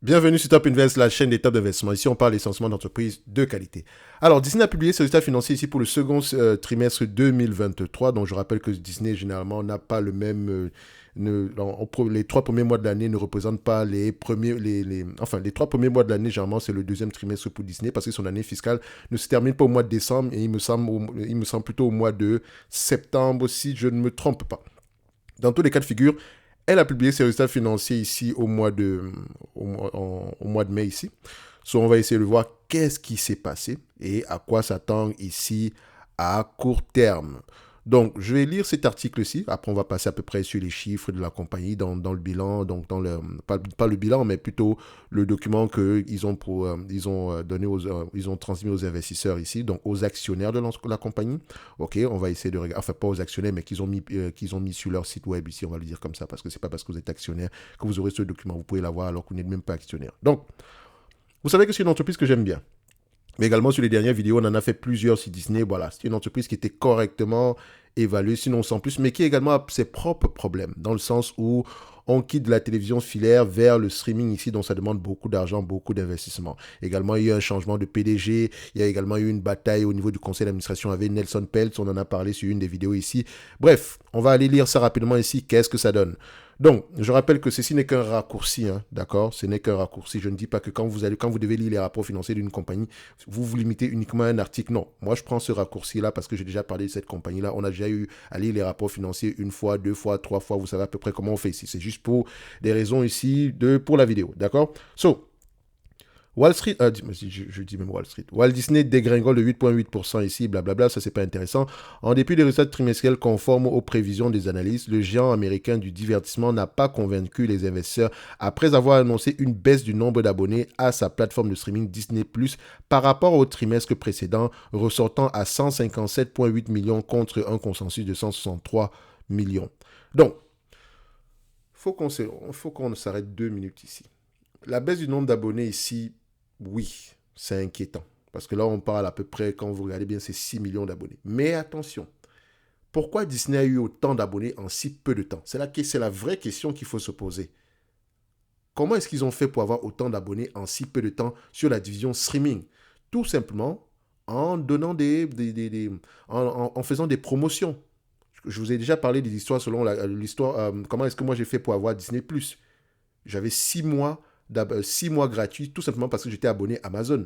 Bienvenue sur Top Invest, la chaîne des top d'investissement. Ici, on parle essentiellement d'entreprises de qualité. Alors, Disney a publié ses résultats financiers ici pour le second trimestre 2023. Donc, je rappelle que Disney, généralement, n'a pas le même... les 3 premiers mois de l'année ne représentent pas les premiers... enfin, les 3 premiers mois de l'année, généralement, c'est le deuxième trimestre pour Disney parce que son année fiscale ne se termine pas au mois de décembre et il me semble plutôt au mois de septembre, si je ne me trompe pas. Dans tous les cas de figure, elle a publié ses résultats financiers ici au mois de mai ici. So, on va essayer de voir qu'est-ce qui s'est passé et à quoi s'attendre ici à court terme. Donc, je vais lire cet article-ci. Après, on va passer à peu près sur les chiffres de la compagnie dans le bilan. Donc, pas le bilan, mais plutôt le document qu'ils ont, ils ont transmis aux investisseurs ici, donc aux actionnaires de la compagnie. OK, on va essayer de regarder. Enfin, pas aux actionnaires, mais qu'ils ont mis sur leur site web ici. On va le dire comme ça, parce que c'est pas parce que vous êtes actionnaire que vous aurez ce document. Vous pouvez l'avoir alors que vous n'êtes même pas actionnaire. Donc, vous savez que c'est une entreprise que j'aime bien. Mais également sur les dernières vidéos, on en a fait plusieurs sur Disney. Voilà, c'est une entreprise qui était correctement évaluée, sinon sans plus, mais qui également a ses propres problèmes, dans le sens où on quitte la télévision filaire vers le streaming ici, donc ça demande beaucoup d'argent, beaucoup d'investissement. Également, il y a eu un changement de PDG, il y a également eu une bataille au niveau du conseil d'administration avec Nelson Peltz, on en a parlé sur une des vidéos ici. Bref, on va aller lire ça rapidement ici, qu'est-ce que ça donne. Donc, je rappelle que ceci n'est qu'un raccourci, hein, d'accord? Ce n'est qu'un raccourci. Je ne dis pas que quand vous devez lire les rapports financiers d'une compagnie, vous vous limitez uniquement à un article. Non, moi je prends ce raccourci-là parce que j'ai déjà parlé de cette compagnie-là. On a déjà eu à lire les rapports financiers une fois, deux fois, trois fois. Vous savez à peu près comment on fait ici. C'est juste pour des raisons ici pour la vidéo, d'accord? So, Wall Street, je dis même Wall Street. Walt Disney dégringole de 8,8% ici, blablabla, ça c'est pas intéressant. En dépit des résultats trimestriels conformes aux prévisions des analystes, le géant américain du divertissement n'a pas convaincu les investisseurs après avoir annoncé une baisse du nombre d'abonnés à sa plateforme de streaming Disney+, par rapport au trimestre précédent, ressortant à 157,8 millions contre un consensus de 163 millions. Donc, faut qu'on s'arrête 2 minutes ici. La baisse du nombre d'abonnés ici, oui, c'est inquiétant. Parce que là, on parle à peu près, quand vous regardez bien, c'est 6 millions d'abonnés. Mais attention, pourquoi Disney a eu autant d'abonnés en si peu de temps? C'est la vraie question qu'il faut se poser. Comment est-ce qu'ils ont fait pour avoir autant d'abonnés en si peu de temps sur la division streaming? Tout simplement en donnant en faisant des promotions. Je vous ai déjà parlé des histoires selon l'histoire. Comment est-ce que moi j'ai fait pour avoir Disney+. J'avais 6 mois gratuits, tout simplement parce que j'étais abonné à Amazon.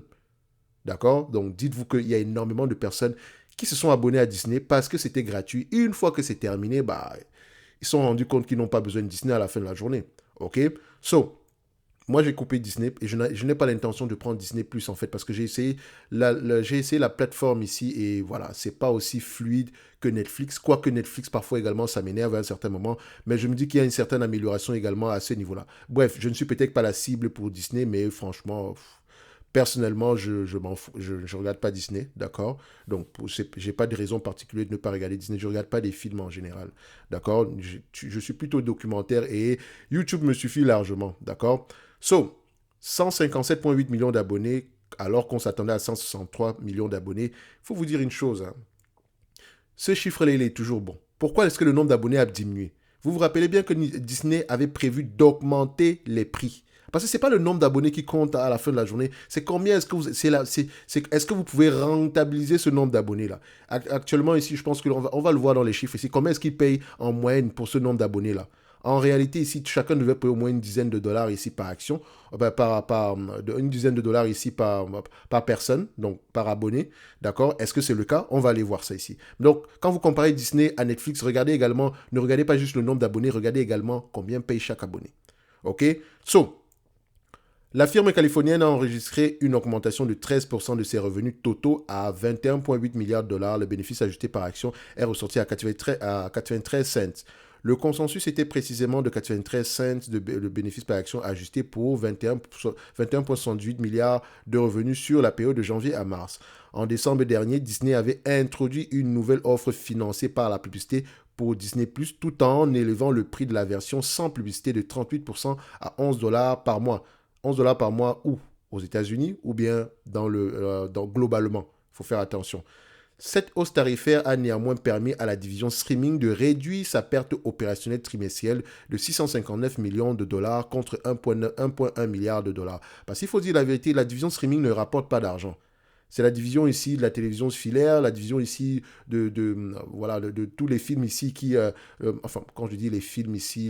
D'accord? Donc, dites-vous qu'il y a énormément de personnes qui se sont abonnées à Disney parce que c'était gratuit. Et une fois que c'est terminé, ils se sont rendus compte qu'ils n'ont pas besoin de Disney à la fin de la journée. OK? So, moi, j'ai coupé Disney et je n'ai pas l'intention de prendre Disney Plus en fait parce que j'ai essayé la plateforme ici et voilà, c'est pas aussi fluide que Netflix. Quoique Netflix, parfois également, ça m'énerve à un certain moment, mais je me dis qu'il y a une certaine amélioration également à ce niveau-là. Bref, je ne suis peut-être pas la cible pour Disney, mais franchement, personnellement, je m'en fous, je regarde pas Disney, d'accord? Donc, j'ai pas de raison particulière de ne pas regarder Disney. Je regarde pas des films en général, d'accord? Je suis plutôt documentaire et YouTube me suffit largement, d'accord? So, 157,8 millions d'abonnés, alors qu'on s'attendait à 163 millions d'abonnés. Il faut vous dire une chose, hein. Ce chiffre-là, il est toujours bon. Pourquoi est-ce que le nombre d'abonnés a diminué? Vous vous rappelez bien que Disney avait prévu d'augmenter les prix. Parce que ce n'est pas le nombre d'abonnés qui compte à la fin de la journée. C'est combien est-ce que est-ce que vous pouvez rentabiliser ce nombre d'abonnés-là? Actuellement, ici, je pense on va le voir dans les chiffres ici. Combien est-ce qu'ils payent en moyenne pour ce nombre d'abonnés-là? En réalité, ici, chacun devait payer au moins une dizaine de dollars ici par action, une dizaine de dollars ici par personne, donc par abonné. D'accord? Est-ce que c'est le cas? On va aller voir ça ici. Donc, quand vous comparez Disney à Netflix, ne regardez pas juste le nombre d'abonnés, regardez également combien paye chaque abonné. OK? So, la firme californienne a enregistré une augmentation de 13% de ses revenus totaux à 21,8 milliards de dollars. Le bénéfice ajusté par action est ressorti à 93 cents. Le consensus était précisément de 93 cents de bénéfice par action ajusté pour 21,78 milliards de revenus sur la période de janvier à mars. En décembre dernier, Disney avait introduit une nouvelle offre financée par la publicité pour Disney+, tout en élevant le prix de la version sans publicité de 38% à 11 dollars par mois. 11 dollars par mois où? Aux États-Unis ou bien globalement? Il faut faire attention. Cette hausse tarifaire a néanmoins permis à la division streaming de réduire sa perte opérationnelle trimestrielle de 659 millions de dollars contre 1,1 milliard de dollars. Parce qu'il faut dire la vérité, la division streaming ne rapporte pas d'argent. C'est la division ici de la télévision filaire, la division ici voilà, de tous les films ici qui... enfin, quand je dis les films ici,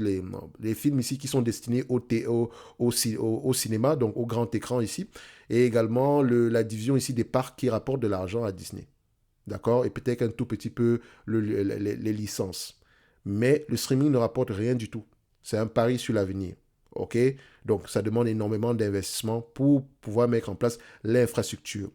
les films ici qui sont destinés au cinéma, donc au grand écran ici, et également la division ici des parcs qui rapportent de l'argent à Disney. D'accord? Et peut-être un tout petit peu les licences. Mais le streaming ne rapporte rien du tout. C'est un pari sur l'avenir. OK? Donc, ça demande énormément d'investissement pour pouvoir mettre en place l'infrastructure.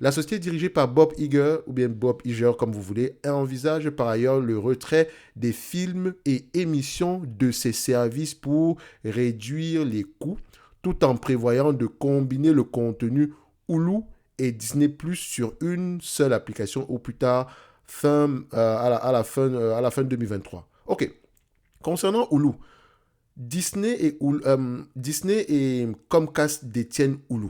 La société dirigée par Bob Iger, ou bien Bob Iger comme vous voulez, envisage par ailleurs le retrait des films et émissions de ses services pour réduire les coûts, tout en prévoyant de combiner le contenu Hulu et Disney Plus sur une seule application au plus tard à la fin 2023. Ok. Concernant Hulu, Disney et Comcast détiennent Hulu.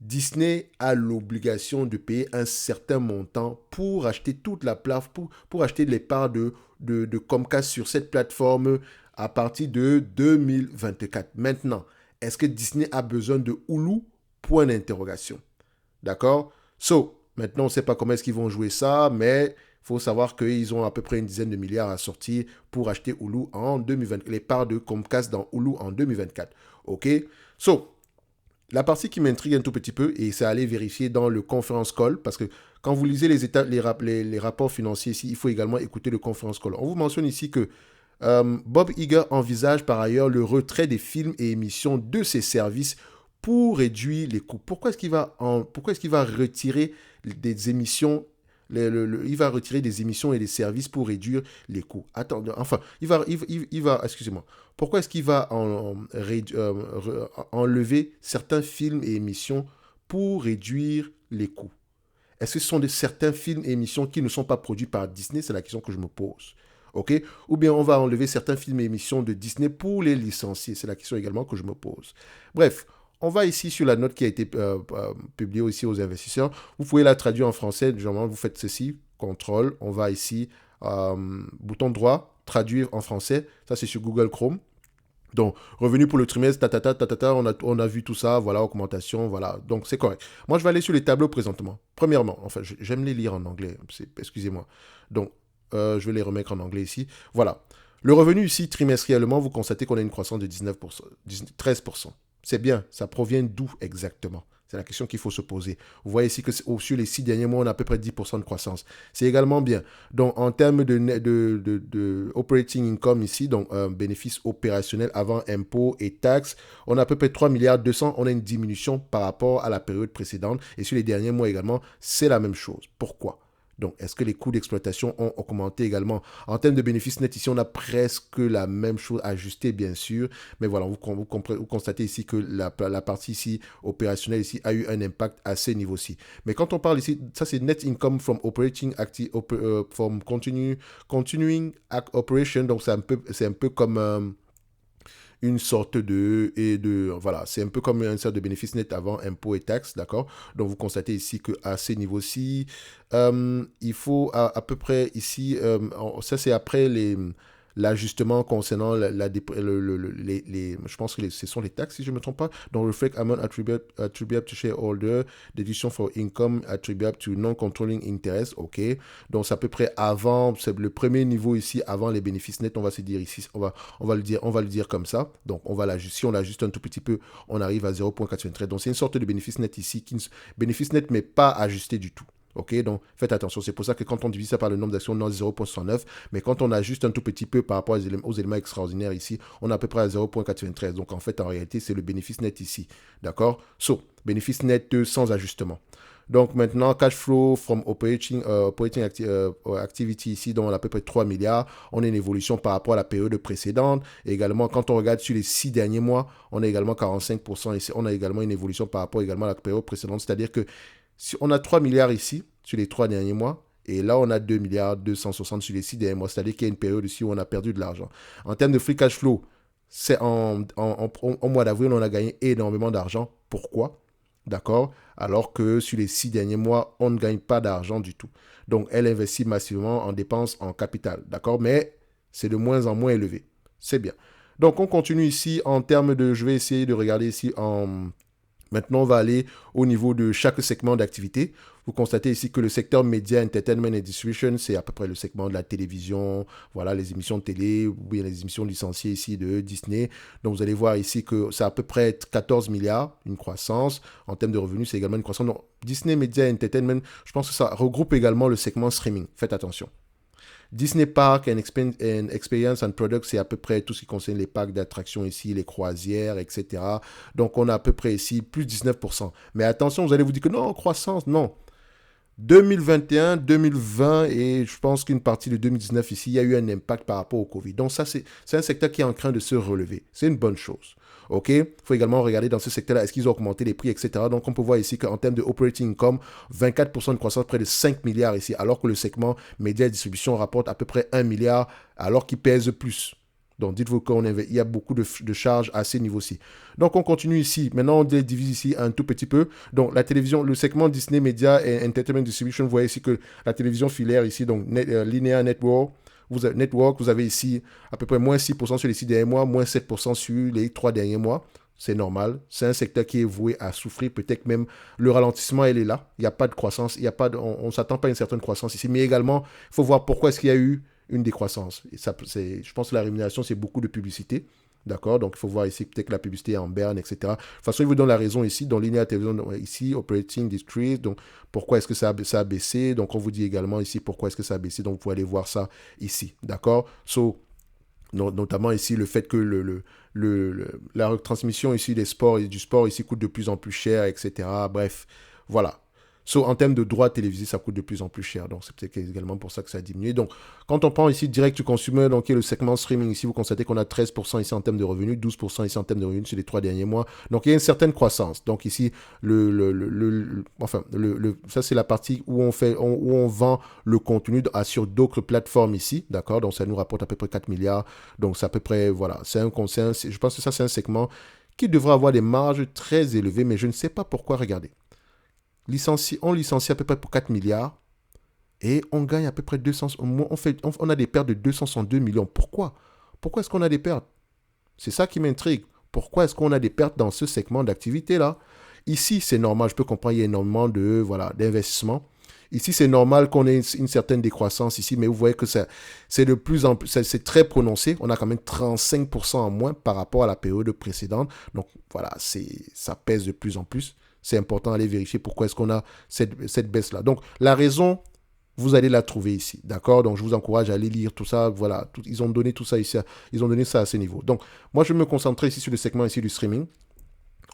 Disney a l'obligation de payer un certain montant pour acheter toute la plateforme, pour acheter les parts de Comcast sur cette plateforme à partir de 2024. Maintenant, est-ce que Disney a besoin de Hulu? Point d'interrogation. D'accord? Maintenant, on ne sait pas comment est-ce qu'ils vont jouer ça, mais il faut savoir qu'ils ont à peu près une dizaine de milliards à sortir pour acheter Hulu en 2024, les parts de Comcast dans Hulu en 2024. OK? La partie qui m'intrigue un tout petit peu, et c'est aller vérifier dans le conference call, parce que quand vous lisez les rapports financiers ici, il faut également écouter le conference call. On vous mentionne ici que Bob Iger envisage par ailleurs le retrait des films et émissions de ses services pour réduire les coûts. Pourquoi est-ce qu'il va retirer des émissions il va retirer des émissions et des services pour réduire les coûts. Attendez, enfin, excusez-moi. Pourquoi est-ce qu'il va enlever certains films et émissions pour réduire les coûts? Est-ce que ce sont certains films et émissions qui ne sont pas produits par Disney? C'est la question que je me pose. OK? Ou bien on va enlever certains films et émissions de Disney pour les licencier? C'est la question également que je me pose. Bref, on va ici sur la note qui a été publiée aussi aux investisseurs. Vous pouvez la traduire en français. Généralement, vous faites ceci, contrôle. On va ici, bouton droit, traduire en français. Ça, c'est sur Google Chrome. Donc, revenu pour le trimestre, on a vu tout ça, voilà, augmentation, voilà. Donc, c'est correct. Moi, je vais aller sur les tableaux présentement. Premièrement, enfin, j'aime les lire en anglais, excusez-moi. Donc, je vais les remettre en anglais ici. Voilà. Le revenu ici, trimestriellement, vous constatez qu'on a une croissance de 19%, 13%. C'est bien, ça provient d'où exactement? C'est la question qu'il faut se poser. Vous voyez ici que sur les 6 derniers mois, on a à peu près 10% de croissance. C'est également bien. Donc, en termes de operating income ici, donc bénéfice opérationnel avant impôts et taxes, on a à peu près 3 milliards 200. On a une diminution par rapport à la période précédente. Et sur les derniers mois également, c'est la même chose. Pourquoi? Donc, est-ce que les coûts d'exploitation ont augmenté également? En termes de bénéfices nets, ici, on a presque la même chose ajustée, bien sûr. Mais voilà, vous constatez ici que la partie ici opérationnelle ici a eu un impact à ce niveau-ci. Mais quand on parle ici, ça c'est net income from operating from continuing operation. Donc, c'est un peu comme une sorte voilà, c'est un peu comme une sorte de bénéfice net avant impôts et taxes, d'accord? Donc, vous constatez ici qu'à ces niveaux-ci, il faut à peu près ici, ça c'est après l'ajustement concernant je pense que ce sont les taxes, si je ne me trompe pas. Donc, reflect amount attribute to shareholder, deduction for income attribute to non-controlling interest, ok. Donc, c'est à peu près avant, c'est le premier niveau ici, avant les bénéfices nets, on va se dire ici, on va le dire comme ça. Donc, si on l'ajuste un tout petit peu, on arrive à 0,93. Donc, c'est une sorte de bénéfice net ici, bénéfice net, mais pas ajusté du tout. Ok, donc faites attention. C'est pour ça que quand on divise ça par le nombre d'actions, on a 0,69. Mais quand on ajuste un tout petit peu par rapport aux éléments extraordinaires ici, on est à peu près à 0,93. Donc en fait, en réalité, c'est le bénéfice net ici. D'accord? Bénéfice net sans ajustement. Donc maintenant, cash flow from operating activity ici, dont on a à peu près 3 milliards. On a une évolution par rapport à la période précédente. Et également, quand on regarde sur les 6 derniers mois, on a également 45% ici. On a également une évolution par rapport également à la période précédente. C'est-à-dire que si on a 3 milliards ici, sur les 3 derniers mois, et là, on a 2 milliards 260 sur les 6 derniers mois. C'est-à-dire qu'il y a une période ici où on a perdu de l'argent. En termes de free cash flow, c'est au mois d'avril, on a gagné énormément d'argent. Pourquoi? d'accord? Alors que sur les 6 derniers mois, on ne gagne pas d'argent du tout. Donc, elle investit massivement en dépenses en capital, d'accord? Mais c'est de moins en moins élevé. C'est bien. Donc, on continue ici en termes de... Je vais essayer de regarder ici en... Maintenant, on va aller au niveau de chaque segment d'activité. Vous constatez ici que le secteur média, entertainment et distribution, c'est à peu près le segment de la télévision, voilà, les émissions de télé, ou bien les émissions licenciées ici de Disney. Donc, vous allez voir ici que c'est à peu près 14 milliards, une croissance. En termes de revenus, c'est également une croissance. Donc, Disney Media Entertainment, je pense que ça regroupe également le segment streaming. Faites attention. Disney Park and Experience and Products, c'est à peu près tout ce qui concerne les parcs d'attractions ici, les croisières, etc. Donc, on a à peu près ici plus de 19%. Mais attention, vous allez vous dire que non, croissance, non. 2021, 2020 et je pense qu'une partie de 2019 ici, il y a eu un impact par rapport au Covid. Donc ça, c'est un secteur qui est en train de se relever. C'est une bonne chose. OK? Il faut également regarder dans ce secteur-là, est-ce qu'ils ont augmenté les prix, etc. Donc on peut voir ici qu'en termes de operating income, 24% de croissance, près de 5 milliards ici, alors que le segment médias et distribution rapporte à peu près 1 milliard, alors qu'il pèse plus. Donc, dites-vous qu'il y a beaucoup de charges à ces niveaux-ci. Donc, on continue ici. Maintenant, on divise ici un tout petit peu. Donc, la télévision, le segment Disney Media et Entertainment Distribution, vous voyez ici que la télévision filaire ici, donc Linear Network, vous avez ici à peu près moins 6% sur les 6 derniers mois, moins 7% sur les 3 derniers mois. C'est normal. C'est un secteur qui est voué à souffrir. Peut-être même le ralentissement, elle est là. Il n'y a pas de croissance. On ne s'attend pas à une certaine croissance ici. Mais également, il faut voir pourquoi est-ce qu'il y a eu une décroissance. Et ça, je pense que la rémunération, c'est beaucoup de publicité. D'accord? Donc, il faut voir ici peut-être que la publicité est en berne, etc. De toute façon, il vous donne la raison ici. Dans Linear Television, ici, Operating Decrease. Donc, pourquoi est-ce que ça a baissé? Donc, on vous dit également ici pourquoi est-ce que ça a baissé. Donc, vous pouvez aller voir ça ici. D'accord? Notamment ici, le fait que la retransmission ici des sports et du sport ici coûte de plus en plus cher, etc. Bref, voilà. En termes de droits télévisés, ça coûte de plus en plus cher. Donc, c'est peut-être également pour ça que ça a diminué. Donc, quand on prend ici Direct to Consumer, donc qui est le segment streaming, ici, vous constatez qu'on a 13% ici en termes de revenus, 12% ici en termes de revenus sur les 3 derniers mois. Donc, il y a une certaine croissance. Donc, ici, ça, c'est la partie où on vend le contenu sur d'autres plateformes ici. D'accord? Donc, ça nous rapporte à peu près 4 milliards. Donc, c'est à peu près, voilà. Je pense que ça, c'est un segment qui devrait avoir des marges très élevées, mais je ne sais pas pourquoi. Regardez. On licencie à peu près pour 4 milliards et on gagne à peu près 200. On a des pertes de 262 millions. Pourquoi? Pourquoi est-ce qu'on a des pertes? C'est ça qui m'intrigue. Pourquoi est-ce qu'on a des pertes dans ce segment d'activité-là? Ici, c'est normal. Je peux comprendre, il y a énormément d'investissement. Ici, c'est normal qu'on ait une certaine décroissance ici, mais vous voyez que c'est de plus en plus, c'est très prononcé. On a quand même 35% en moins par rapport à la période précédente. Donc, voilà, ça pèse de plus en plus. C'est important d'aller vérifier pourquoi est-ce qu'on a cette baisse-là. Donc, la raison, vous allez la trouver ici. D'accord? Donc, je vous encourage à aller lire tout ça. Voilà. Ils ont donné tout ça ici. Ils ont donné ça à ce niveau. Donc, moi, je vais me concentrer ici sur le segment ici du streaming.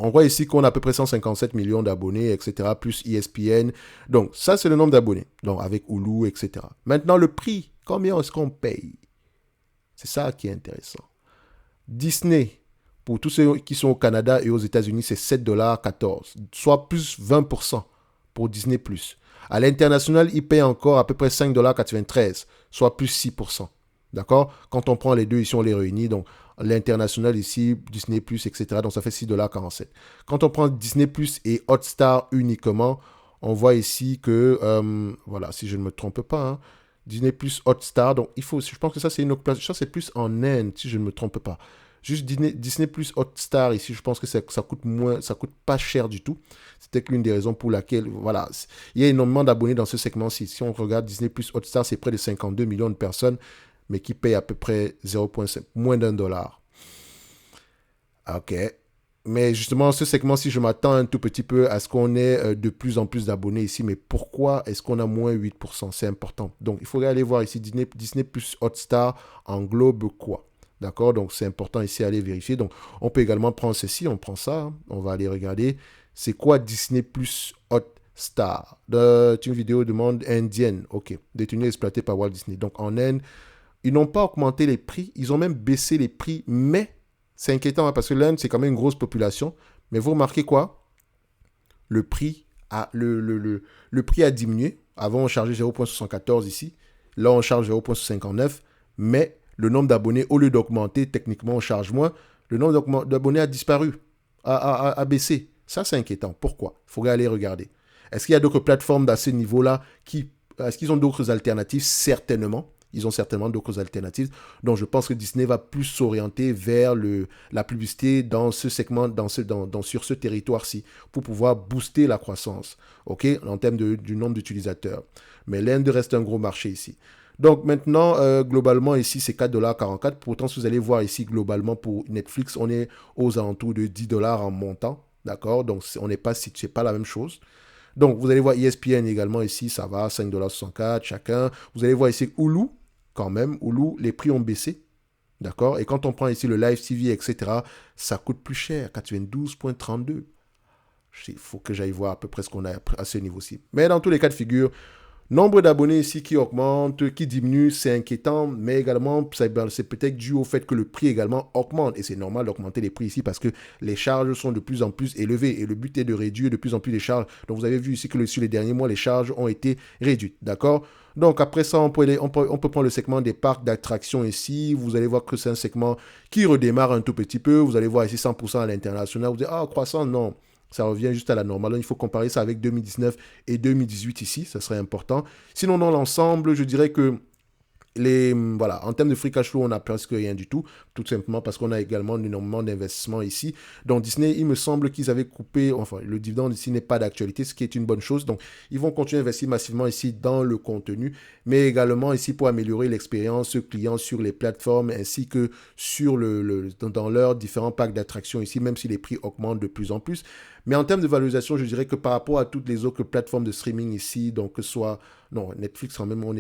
On voit ici qu'on a à peu près 157 millions d'abonnés, etc., plus ESPN. Donc, ça, c'est le nombre d'abonnés. Donc, avec Hulu, etc. Maintenant, le prix. Combien est-ce qu'on paye? C'est ça qui est intéressant. Disney, pour tous ceux qui sont au Canada et aux États-Unis, c'est 7,14 $, soit plus 20% pour Disney+. À l'international, ils payent encore à peu près 5,93 $, soit plus 6%. D'accord? Quand on prend les deux ici, on les réunit. Donc, l'international ici, Disney+, etc. Donc, ça fait 6,47 $. Quand on prend Disney+, et Hotstar uniquement, on voit ici que, voilà, si je ne me trompe pas, hein, Disney+, Hotstar, donc je pense que ça, c'est une autre place. Ça, c'est plus en Inde, si je ne me trompe pas. Juste Disney plus Hotstar ici, je pense que ça coûte moins, ça coûte pas cher du tout. C'était l'une des raisons pour laquelle, voilà, il y a énormément d'abonnés dans ce segment-ci. Si on regarde Disney plus Hotstar, c'est près de 52 millions de personnes, mais qui payent à peu près 0,5, moins d'$1. Ok. Mais justement, ce segment-ci, je m'attends un tout petit peu à ce qu'on ait de plus en plus d'abonnés ici. Mais pourquoi est-ce qu'on a moins 8%? C'est important. Donc, il faudrait aller voir ici Disney plus Hotstar englobe quoi? D'accord? Donc, c'est important ici à aller vérifier. Donc, on peut également prendre ceci. On prend ça. On va aller regarder. C'est quoi Disney plus Hotstar? C'est une vidéo de monde indienne. OK. Détenue et exploitée par Walt Disney. Donc, en Inde, ils n'ont pas augmenté les prix. Ils ont même baissé les prix. Mais c'est inquiétant hein, parce que l'Inde, c'est quand même une grosse population. Mais vous remarquez quoi? Le prix le prix a diminué. Avant, on chargeait 0,74 ici. Là, on charge 0,59. Mais le nombre d'abonnés, au lieu d'augmenter, techniquement, on charge moins. Le nombre d'abonnés a disparu, a baissé. Ça, c'est inquiétant. Pourquoi? Il faudrait aller regarder. Est-ce qu'il y a d'autres plateformes à ce niveau-là est-ce qu'ils ont d'autres alternatives? Certainement. Ils ont certainement d'autres alternatives. Donc, je pense que Disney va plus s'orienter vers la publicité dans ce segment, sur ce territoire-ci, pour pouvoir booster la croissance, ok, en termes du nombre d'utilisateurs. Mais l'Inde reste un gros marché ici. Donc maintenant, globalement, ici, c'est 4,44 $. Pourtant, si vous allez voir ici, globalement, pour Netflix, on est aux alentours de 10 $ en montant. D'accord? Donc, on n'est pas, c'est pas la même chose. Donc, vous allez voir ESPN également ici, ça va, 5,64 $ chacun. Vous allez voir ici Hulu, quand même. Hulu, les prix ont baissé. D'accord? Et quand on prend ici le Live TV, etc., ça coûte plus cher, 92,32 $. Il faut que j'aille voir à peu près ce qu'on a à ce niveau-ci. Mais dans tous les cas de figure, nombre d'abonnés ici qui augmente, qui diminue, c'est inquiétant, mais également, c'est peut-être dû au fait que le prix également augmente. Et c'est normal d'augmenter les prix ici parce que les charges sont de plus en plus élevées et le but est de réduire de plus en plus les charges. Donc, vous avez vu ici que sur les derniers mois, les charges ont été réduites. D'accord? Donc, après ça, on peut prendre le segment des parcs d'attractions ici. Vous allez voir que c'est un segment qui redémarre un tout petit peu. Vous allez voir ici 100% à l'international. Vous dites, ah, croissant, non. Ça revient juste à la normale. Donc, il faut comparer ça avec 2019 et 2018 ici. Ça serait important. Sinon, dans l'ensemble, je dirais que voilà, en termes de free cash flow, on n'a presque rien du tout simplement parce qu'on a également énormément d'investissements ici. Donc Disney, il me semble qu'ils avaient coupé, enfin le dividende ici n'est pas d'actualité, ce qui est une bonne chose. Donc ils vont continuer à investir massivement ici dans le contenu, mais également ici pour améliorer l'expérience client sur les plateformes ainsi que sur dans leurs différents packs d'attractions ici, même si les prix augmentent de plus en plus. Mais en termes de valorisation, je dirais que par rapport à toutes les autres plateformes de streaming ici, donc que ce soit non, Netflix quand même, on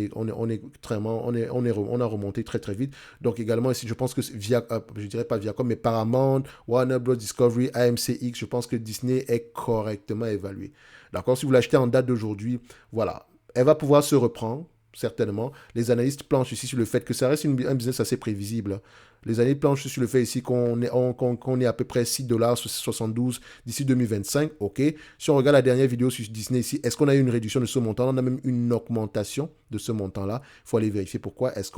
a remonté très très vite. Donc également ici, je pense que je dirais pas Viacom, mais Paramount, Warner Bros. Discovery, AMCX, je pense que Disney est correctement évalué. D'accord? Si vous l'achetez en date d'aujourd'hui, voilà, elle va pouvoir se reprendre. Certainement. Les analystes planchent ici sur le fait que ça reste un business assez prévisible. Les analystes planchent sur le fait ici qu'on est à peu près 6,72 $ d'ici 2025. OK. Si on regarde la dernière vidéo sur Disney ici, est-ce qu'on a eu une réduction de ce montant? On a même une augmentation de ce montant-là. Il faut aller vérifier pourquoi. Est-ce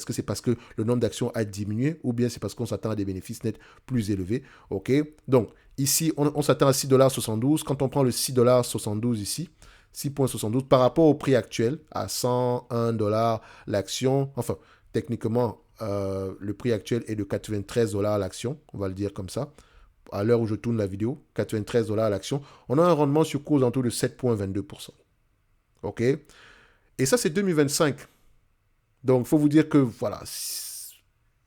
que c'est parce que le nombre d'actions a diminué ou bien c'est parce qu'on s'attend à des bénéfices nets plus élevés? OK. Donc, ici, on s'attend à 6,72 $. Quand on prend le 6,72 $ ici, 6,72 par rapport au prix actuel à 101 $ l'action. Enfin, techniquement, le prix actuel est de 93 $ l'action, on va le dire comme ça. À l'heure où je tourne la vidéo, 93 $ l'action. On a un rendement sur cours autour de 7,22%. OK? Et ça, c'est 2025. Donc, il faut vous dire que, voilà,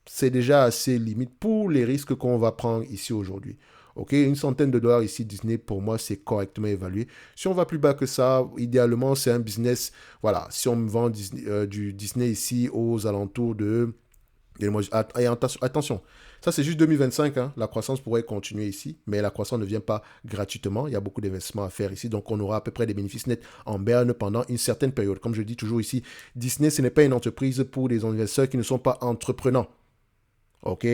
c'est déjà assez limite pour les risques qu'on va prendre ici aujourd'hui. Ok, une centaine de dollars ici, Disney, pour moi, c'est correctement évalué. Si on va plus bas que ça, idéalement, c'est un business. Voilà, si on me vend du Disney ici aux alentours de. Et attention, ça c'est juste 2025. Hein, la croissance pourrait continuer ici, mais la croissance ne vient pas gratuitement. Il y a beaucoup d'investissements à faire ici. Donc, on aura à peu près des bénéfices nets en berne pendant une certaine période. Comme je dis toujours ici, Disney, ce n'est pas une entreprise pour des investisseurs qui ne sont pas entreprenants. OK?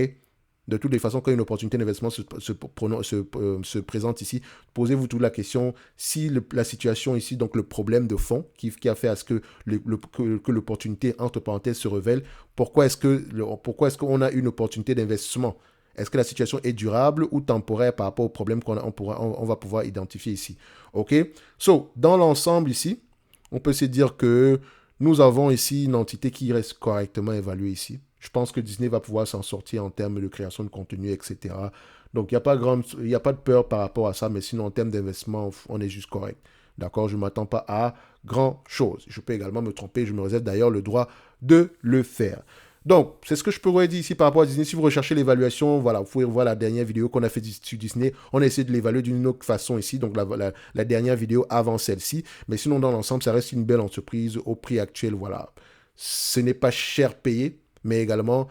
De toutes les façons, quand une opportunité d'investissement se présente ici, posez-vous toute la question si la situation ici, donc le problème de fond qui a fait à ce que l'opportunité, entre parenthèses, se révèle, pourquoi est-ce qu'on a une opportunité d'investissement? Est-ce que la situation est durable ou temporaire par rapport au problème qu'on va pouvoir identifier ici? OK? So, dans l'ensemble ici, on peut se dire que nous avons ici une entité qui reste correctement évaluée ici. Je pense que Disney va pouvoir s'en sortir en termes de création de contenu, etc. Donc, il n'y a pas de peur par rapport à ça, mais sinon, en termes d'investissement, on est juste correct. D'accord? Je ne m'attends pas à grand-chose. Je peux également me tromper. Je me réserve d'ailleurs le droit de le faire. Donc, c'est ce que je pourrais dire ici par rapport à Disney. Si vous recherchez l'évaluation, voilà, vous pouvez voir la dernière vidéo qu'on a fait sur Disney. On a essayé de l'évaluer d'une autre façon ici, donc la dernière vidéo avant celle-ci. Mais sinon, dans l'ensemble, ça reste une belle entreprise au prix actuel. Voilà, ce n'est pas cher payé, mais également,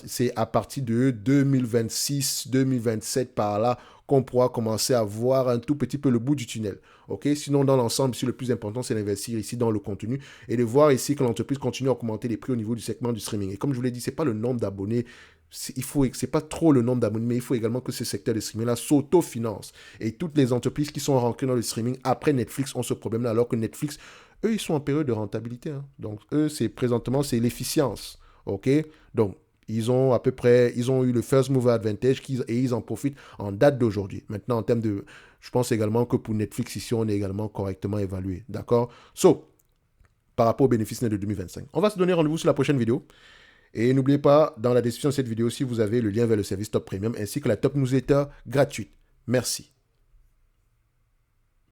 c'est à partir de 2026, 2027 par là qu'on pourra commencer à voir un tout petit peu le bout du tunnel. Ok? Sinon, dans l'ensemble, ici, le plus important, c'est d'investir ici dans le contenu et de voir ici que l'entreprise continue à augmenter les prix au niveau du segment du streaming. Et comme je vous l'ai dit, ce n'est pas le nombre d'abonnés, c'est pas trop le nombre d'abonnés, mais il faut également que ce secteur de streaming-là s'autofinance. Et toutes les entreprises qui sont rentrées dans le streaming après Netflix ont ce problème-là, alors que Netflix, eux, ils sont en période de rentabilité. Hein. Donc, eux, présentement, c'est l'efficience. OK? Donc, Ils ont à peu près, ils ont eu le first mover advantage et ils en profitent en date d'aujourd'hui. Maintenant, en termes de, je pense également que pour Netflix, ici, on est également correctement évalué. D'accord? So, par rapport aux bénéfices nets de 2025. On va se donner rendez-vous sur la prochaine vidéo. Et n'oubliez pas, dans la description de cette vidéo, si vous avez le lien vers le service Top Premium ainsi que la Top Newsletter gratuite. Merci.